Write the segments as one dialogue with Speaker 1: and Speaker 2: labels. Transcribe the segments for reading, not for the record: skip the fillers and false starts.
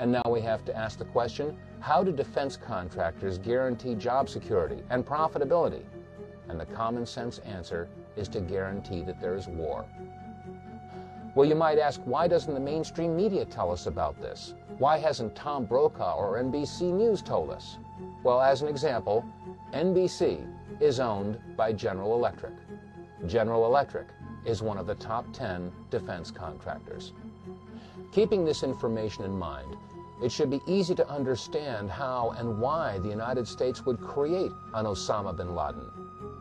Speaker 1: And now we have to ask the question, how do defense contractors guarantee job security and profitability? And the common sense answer is to guarantee that there is war. Well, you might ask, why doesn't the mainstream media tell us about this? Why hasn't Tom Brokaw or NBC News told us? Well, as an example, NBC is owned by General Electric. General Electric is one of the top 10 defense contractors. Keeping this information in mind, it should be easy to understand how and why the United States would create an Osama bin Laden.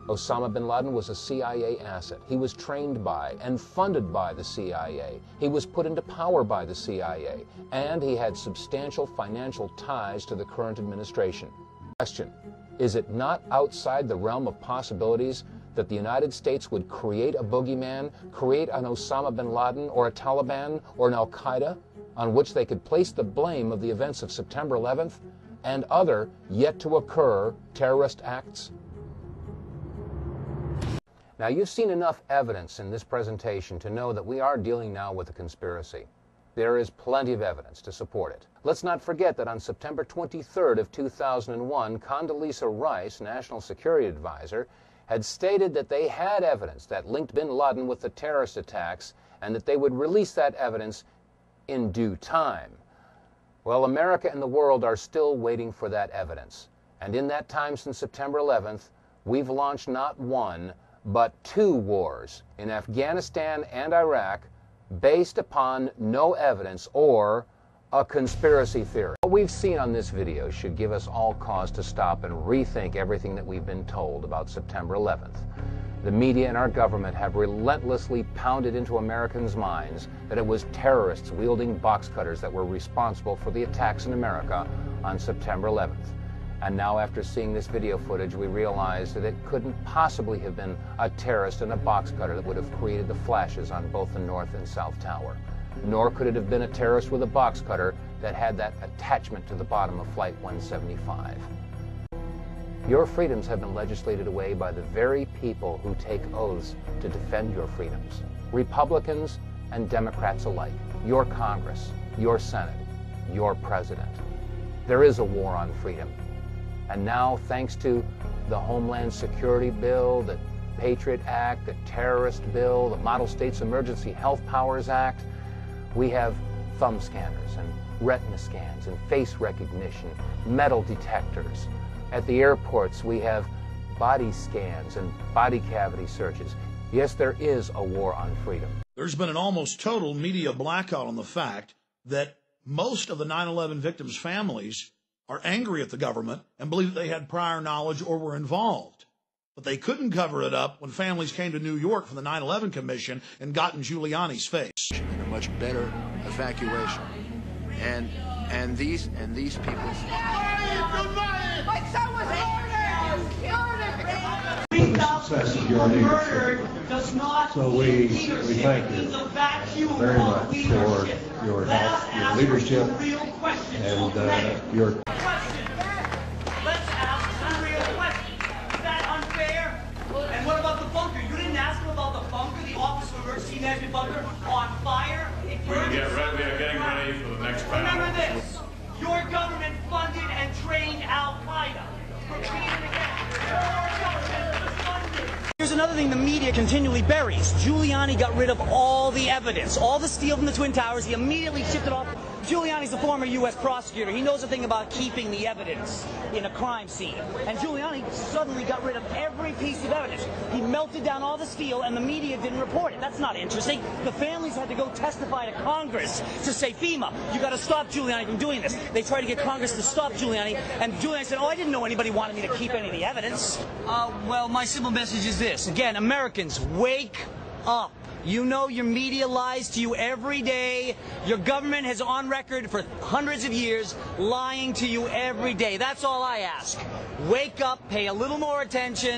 Speaker 1: Osama bin Laden was a CIA asset. He was trained by and funded by the CIA. He was put into power by the CIA, and he had substantial financial ties to the current administration. Question: is it not outside the realm of possibilities that the United States would create a boogeyman, create an Osama bin Laden or a Taliban or an Al-Qaeda, on which they could place the blame of the events of September 11th and other yet-to-occur terrorist acts? Now, you've seen enough evidence in this presentation to know that we are dealing now with a conspiracy. There is plenty of evidence to support it. Let's not forget that on September 23rd of 2001, Condoleezza Rice, National Security Advisor, had stated that they had evidence that linked bin Laden with the terrorist attacks and that they would release that evidence in due time. Well, America and the world are still waiting for that evidence. And in that time since September 11th, we've launched not one, but 2 wars in Afghanistan and Iraq based upon no evidence or a conspiracy theory. What we've seen on this video should give us all cause to stop and rethink everything that we've been told about September 11th. The media and our government have relentlessly pounded into Americans' minds that it was terrorists wielding box cutters that were responsible for the attacks in America on September 11th. And now, after seeing this video footage, we realize that it couldn't possibly have been a terrorist in a box cutter that would have created the flashes on both the North and South Tower. Nor could it have been a terrorist with a box cutter that had that attachment to the bottom of Flight 175. Your freedoms have been legislated away by the very people who take oaths to defend your freedoms. Republicans and Democrats alike. Your Congress, your Senate, your President. There is a war on freedom. And now, thanks to the Homeland Security Bill, the Patriot Act, the Terrorist Bill, the Model States Emergency Health Powers Act, we have thumb scanners and retina scans and face recognition, metal detectors. At the airports, we have body scans and body cavity searches. Yes, there is a war on freedom.
Speaker 2: There's been an almost total media blackout on the fact that most of the 9/11 victims' families are angry at the government and believe that they had prior knowledge or were involved. But they couldn't cover it up when families came to New York from the 9/11 Commission and got in Giuliani's face.
Speaker 3: And a much better evacuation. And these people.
Speaker 4: My son was
Speaker 5: Success of your leadership. So we thank you very much for your help, your leadership, and your.
Speaker 6: Let's ask some real questions. Is that unfair? And what about the bunker? You didn't ask him about the bunker, the Office of Emergency Management bunker, on fire.
Speaker 7: We are getting ready for the next panel.
Speaker 6: Remember this: your government funded and trained Al-Qaeda. Repeat it again. Your government funded.
Speaker 8: Here's another thing the media continually buries. Giuliani got rid of all the evidence, all the steel from the Twin Towers. He immediately shipped it off. Giuliani's a former U.S. prosecutor. He knows a thing about keeping the evidence in a crime scene. And Giuliani suddenly got rid of every piece of evidence. He melted down all the steel, and the media didn't report it. That's not interesting. The families had to go testify to Congress to say, FEMA, you got to stop Giuliani from doing this. They tried to get Congress to stop Giuliani, and Giuliani said, I didn't know anybody wanted me to keep any of the evidence. Well, my simple message is this. Again, Americans, wake up. You know your media lies to you every day. Your government has on record for hundreds of years lying to you every day. That's all I ask. Wake up, pay a little more attention.